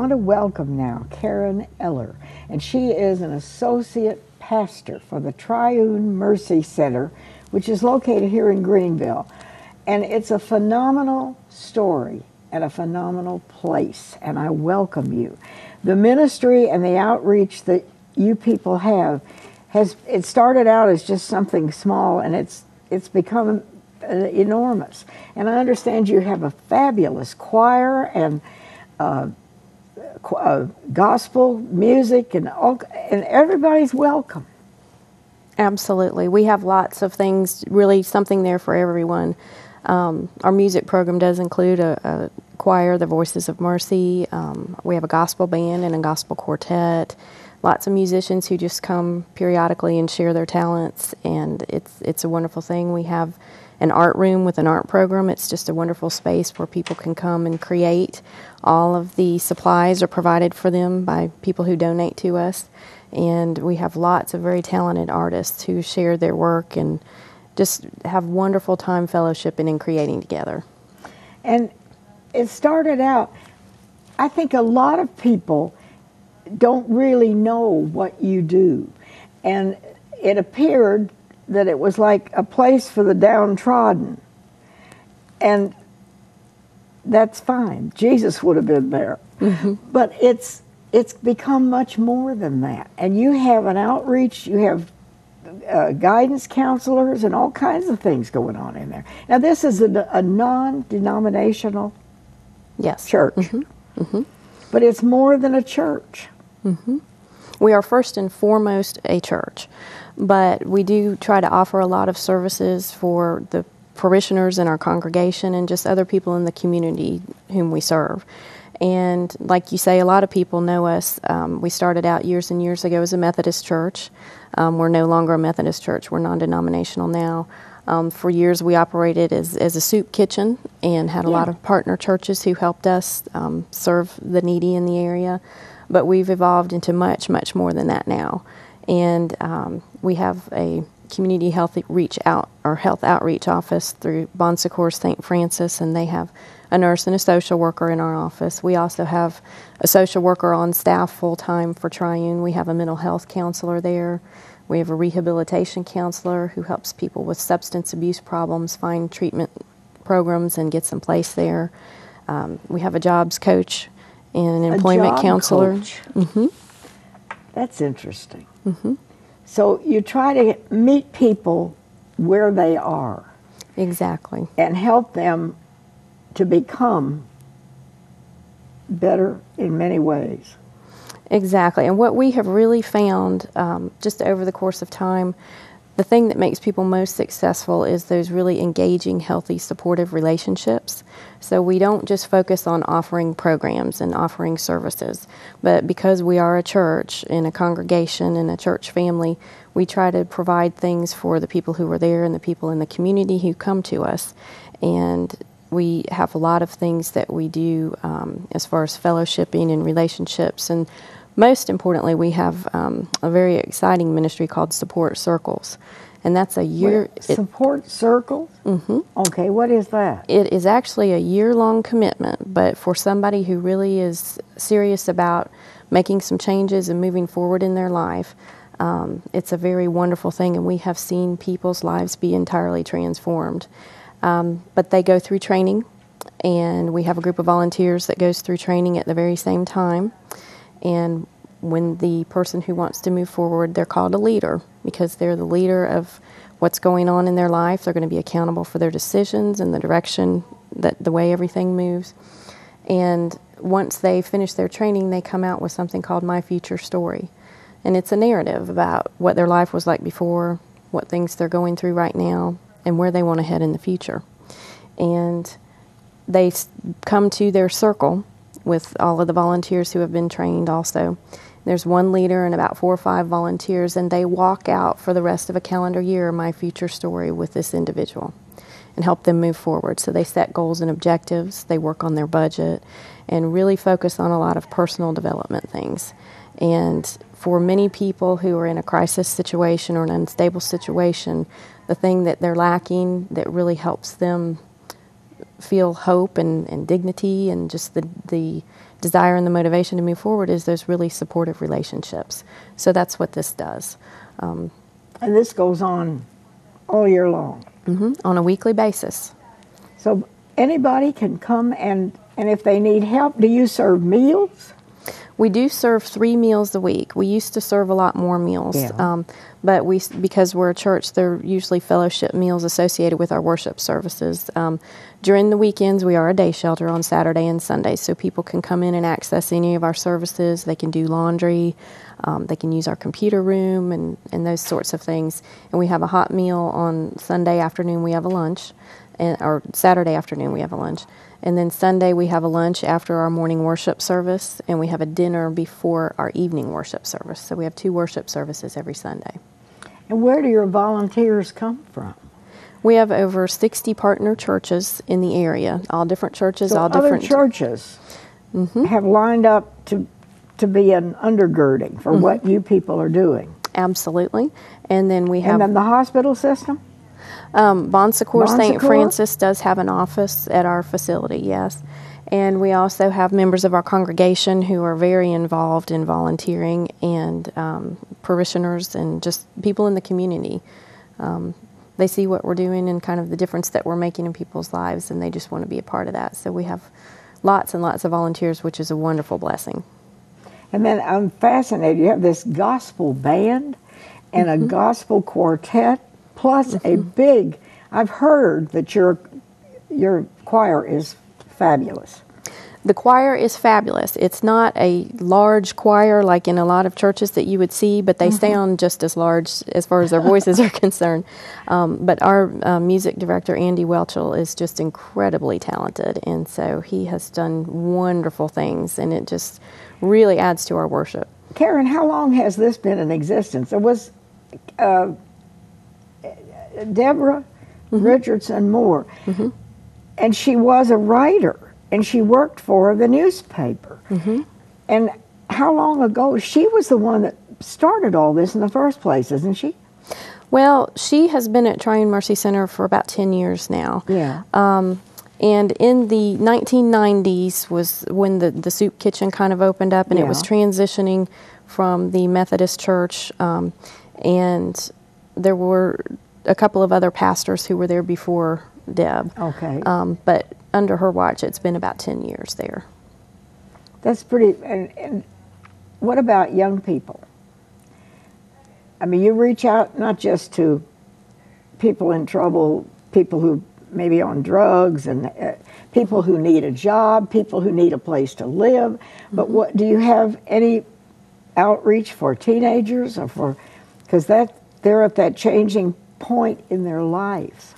want to welcome now Karen Eller, and she is an associate pastor for the Triune Mercy Center, which is located here in Greenville. And it's a phenomenal story and a phenomenal place, and I welcome you. The ministry and the outreach that you people have, it started out as just something small, and it's become enormous. And I understand you have a fabulous choir and gospel music, and everybody's welcome. Absolutely. We have lots of things, really something there for everyone. Our music program does include a choir, the Voices of Mercy. We have a gospel band and a gospel quartet. Lots of musicians who just come periodically and share their talents, and it's a wonderful thing. We have an art room with an art program. It's just a wonderful space where people can come and create. All of the supplies are provided for them by people who donate to us, and we have lots of very talented artists who share their work and just have wonderful time fellowshipping and creating together. And it started out, I think a lot of people don't really know what you do. And it appeared that it was like a place for the downtrodden. And that's fine. Jesus would have been there. Mm-hmm. But it's become much more than that. And you have an outreach, you have guidance counselors and all kinds of things going on in there. Now, this is a non-denominational church. Mm-hmm. Mm-hmm. But it's more than a church. Mm-hmm. We are first and foremost a church, but we do try to offer a lot of services for the parishioners in our congregation and just other people in the community whom we serve. And like you say, a lot of people know us. We started out years and years ago as a Methodist church. We're no longer a Methodist church. We're non-denominational now. For years we operated as a soup kitchen and had a lot of partner churches who helped us serve the needy in the area. But we've evolved into much, much more than that now. And we have a community health outreach office through Bon Secours St. Francis, and they have a nurse and a social worker in our office. We also have a social worker on staff full-time for Triune. We have a mental health counselor there. We have a rehabilitation counselor who helps people with substance abuse problems find treatment programs and gets in place there. We have a jobs coach and an employment counselor. Mm-hmm. That's interesting. Mm-hmm. So you try to meet people where they are. Exactly. And help them to become better in many ways. Exactly. And what we have really found just over the course of time, the thing that makes people most successful is those really engaging, healthy, supportive relationships. So we don't just focus on offering programs and offering services, but because we are a church and a congregation and a church family, we try to provide things for the people who are there and the people in the community who come to us. And we have a lot of things that we do as far as fellowshipping and relationships. And most importantly, we have a very exciting ministry called Support Circles. And that's a year... Support Circles? Mm-hmm. Okay, what is that? It is actually a year-long commitment, but for somebody who really is serious about making some changes and moving forward in their life, it's a very wonderful thing, and we have seen people's lives be entirely transformed. But they go through training, and we have a group of volunteers that goes through training at the very same time. And when the person who wants to move forward, they're called a leader because they're the leader of what's going on in their life. They're going to be accountable for their decisions and the direction, the way everything moves. And once they finish their training, they come out with something called My Future Story. And it's a narrative about what their life was like before, what things they're going through right now, and where they want to head in the future. And they come to their circle with all of the volunteers who have been trained also. There's one leader and about 4 or 5 volunteers, and they walk out for the rest of a calendar year My Future Story with this individual and help them move forward. So they set goals and objectives, they work on their budget, and really focus on a lot of personal development things. And for many people who are in a crisis situation or an unstable situation, the thing that they're lacking that really helps them feel hope and dignity and just the desire and the motivation to move forward is those really supportive relationships. So that's what this does. And this goes on all year long. On a weekly basis. So anybody can come, and if they need help, do you serve meals? We do serve 3 meals a week. We used to serve a lot more meals, Yeah. but because we're a church, they're usually fellowship meals associated with our worship services. During the weekends, we are a day shelter on Saturday and Sunday, so people can come in and access any of our services. They can do laundry, they can use our computer room, and those sorts of things. And we have a hot meal on Sunday afternoon. We have a lunch, or Saturday afternoon we have a lunch. And then Sunday we have a lunch after our morning worship service, and we have a dinner before our evening worship service. So we have 2 worship services every Sunday. And where do your volunteers come from? We have over 60 partner churches in the area, all different churches, So all other different churches have lined up to be an undergirding for what you people are doing. Absolutely. And then we have And then the hospital system? Bon Secours St. Secours? Francis does have an office at our facility, yes. And we also have members of our congregation who are very involved in volunteering, and parishioners and just people in the community. They see what we're doing and kind of the difference that we're making in people's lives, and they just want to be a part of that. So we have lots and lots of volunteers, which is a wonderful blessing. And then I'm fascinated. You have this gospel band and a gospel quartet, plus a big, I've heard that your choir is fabulous. The choir is fabulous. It's not a large choir like in a lot of churches that you would see, but they sound just as large as far as their voices are concerned. But our music director, Andy Welchel, is just incredibly talented, and so he has done wonderful things, and it just really adds to our worship. Karen, how long has this been in existence? There was Deborah Richardson Moore, and she was a writer, and she worked for the newspaper. And how long ago? She was the one that started all this in the first place, isn't she? Well, she has been at Triune Mercy Center for about 10 years now. Yeah. And in the 1990s was when the soup kitchen kind of opened up, and it was transitioning from the Methodist Church, and there were a couple of other pastors who were there before Deb. Okay. But under her watch, it's been about 10 years there. That's pretty. And what about young people? I mean, you reach out not just to people in trouble, people who maybe on drugs, and people who need a job, people who need a place to live. But what do you have any outreach for teenagers, or for, because they're at that changing point in their lives?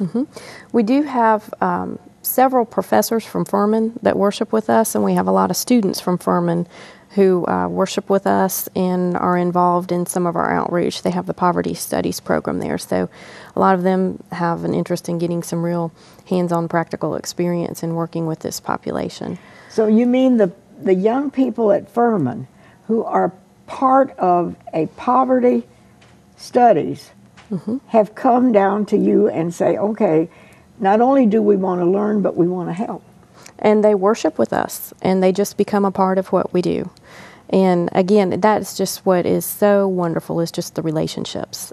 We do have several professors from Furman that worship with us, and we have a lot of students from Furman who worship with us and are involved in some of our outreach. They have the Poverty Studies program there, so a lot of them have an interest in getting some real hands-on practical experience in working with this population. So you mean the young people at Furman who are part of a poverty studies have come down to you and say, okay, not only do we want to learn, but we want to help. And they worship with us, and they just become a part of what we do. And again, that's just what is so wonderful, is just the relationships.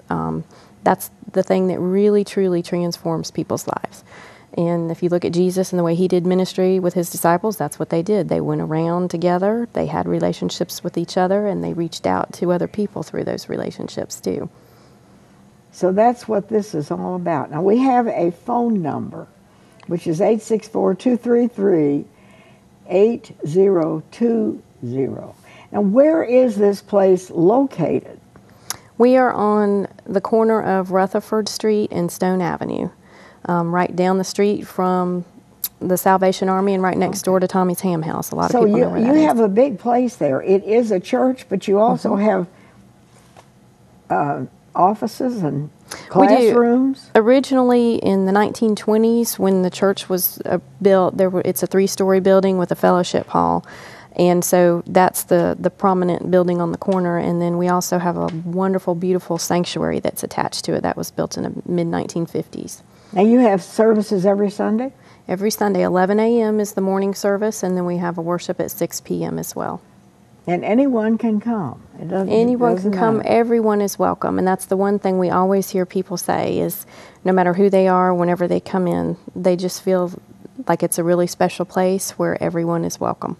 That's the thing that really, truly transforms people's lives. And if you look at Jesus and the way he did ministry with his disciples, that's what they did. They went around together, they had relationships with each other, and they reached out to other people through those relationships too. So that's what this is all about. Now, we have a phone number, which is 864-233-8020. Now, where is this place located? We are on the corner of Rutherford Street and Stone Avenue, right down the street from the Salvation Army and right next door to Tommy's Ham House. A lot of people know where that is. So you have a big place there. It is a church, but you also have offices and classrooms? We do. Originally in the 1920s, when the church was built, it's a 3-story building with a fellowship hall. And so that's the prominent building on the corner. And then we also have a wonderful, beautiful sanctuary that's attached to it that was built in the mid-1950s. Now you have services every Sunday? Every Sunday, 11 a.m. is the morning service, and then we have a worship at 6 p.m. as well. And anyone can come. Anyone can come. Matter. Everyone is welcome. And that's the one thing we always hear people say is no matter who they are, whenever they come in, they just feel like it's a really special place where everyone is welcome.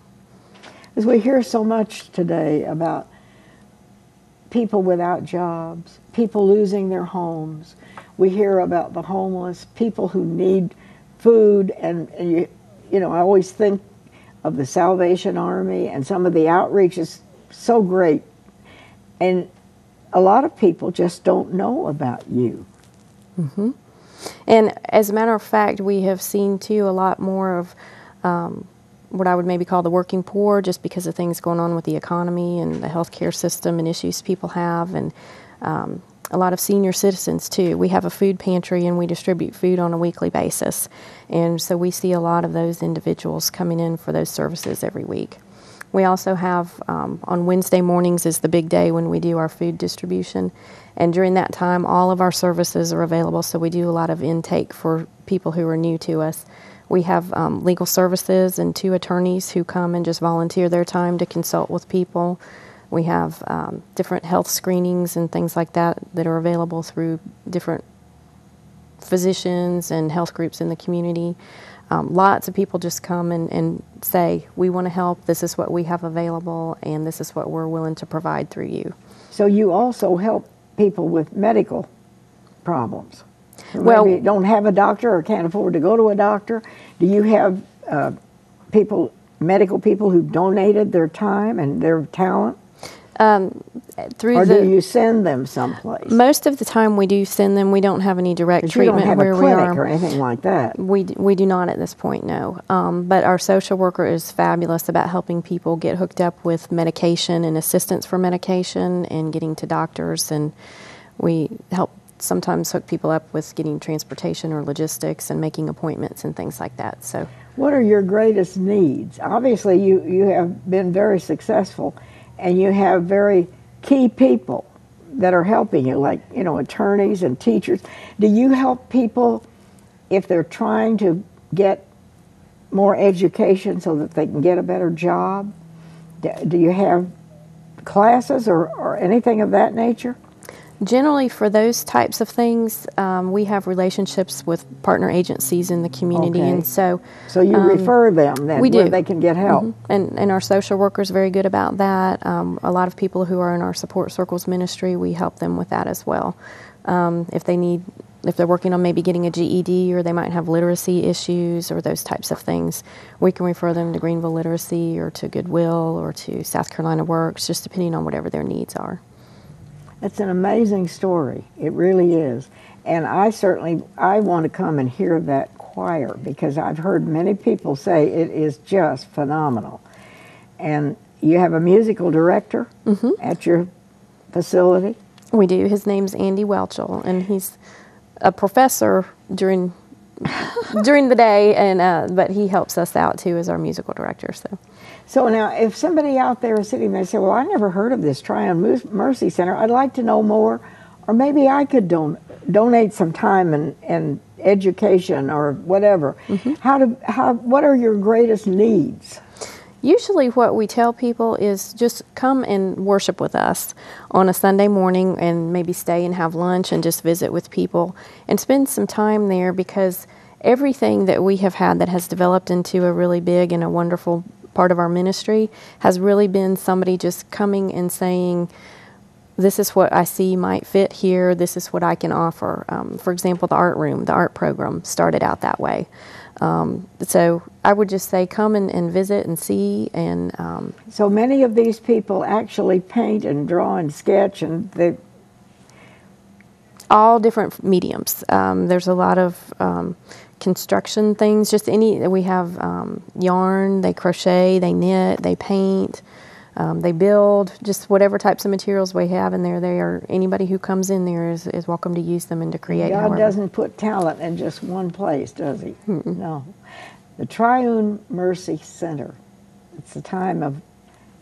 As we hear so much today about people without jobs, people losing their homes, we hear about the homeless, people who need food, and you know, I always think of the Salvation Army, and some of the outreach is so great. And a lot of people just don't know about you. Mm-hmm. And as a matter of fact, we have seen too a lot more of what I would maybe call the working poor, just because of things going on with the economy and the healthcare system and issues people have, and a lot of senior citizens too. We have a food pantry and we distribute food on a weekly basis, and so we see a lot of those individuals coming in for those services every week. We also have on Wednesday mornings is the big day when we do our food distribution, and during that time all of our services are available, so we do a lot of intake for people who are new to us. We have legal services and 2 attorneys who come and just volunteer their time to consult with people. We have different health screenings and things like that that are available through different physicians and health groups in the community. Lots of people just come and say, we want to help, this is what we have available, and this is what we're willing to provide through you. So you also help people with medical problems. Well, maybe don't have a doctor or can't afford to go to a doctor. Do you have medical people who've donated their time and their talent? Or do you send them someplace? Most of the time we do send them. We don't have any direct treatment where we are. You don't have a clinic or anything like that. We do not at this point, no. But our social worker is fabulous about helping people get hooked up with medication and assistance for medication and getting to doctors, and we help sometimes hook people up with getting transportation or logistics and making appointments and things like that. So, what are your greatest needs? Obviously, you have been very successful, and you have very key people that are helping you, like, you know, attorneys and teachers. Do you help people if they're trying to get more education so that they can get a better job? Do you have classes or anything of that nature? Generally, for those types of things, we have relationships with partner agencies in the community, and so you refer them then we do. Where they can get help. Mm-hmm. And our social worker is very good about that. A lot of people who are in our support circles ministry, we help them with that as well. If they're working on maybe getting a GED, or they might have literacy issues or those types of things, we can refer them to Greenville Literacy or to Goodwill or to South Carolina Works, just depending on whatever their needs are. It's an amazing story. It really is. And I want to come and hear that choir, because I've heard many people say it is just phenomenal. And you have a musical director at your facility? We do. His name's Andy Welchel, and he's a professor during the day, and but he helps us out too as our musical director. So now, if somebody out there is sitting there and say, well, I never heard of this Triune Mercy Center, I'd like to know more, or maybe I could donate some time and education or whatever. What are your greatest needs? Usually what we tell people is just come and worship with us on a Sunday morning, and maybe stay and have lunch and just visit with people and spend some time there, because everything that we have had that has developed into a really big and a wonderful part of our ministry has really been somebody just coming and saying, this is what I see might fit here, this is what I can offer. For example, the art room, the art program started out that way. So I would just say come and visit and see. And so many of these people actually paint and draw and sketch, and they all different mediums. There's a lot of construction things, we have yarn, they crochet, they knit, they paint, they build, just whatever types of materials we have in there. Anybody who comes in there is welcome to use them and to create. God doesn't put talent in just one place, does he? No. The Triune Mercy Center, it's a time of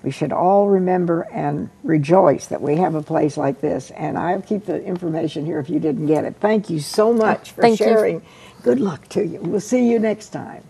We should all remember and rejoice that we have a place like this. And I'll keep the information here if you didn't get it. Thank you so much for Thank you. sharing. Good luck to you. We'll see you next time.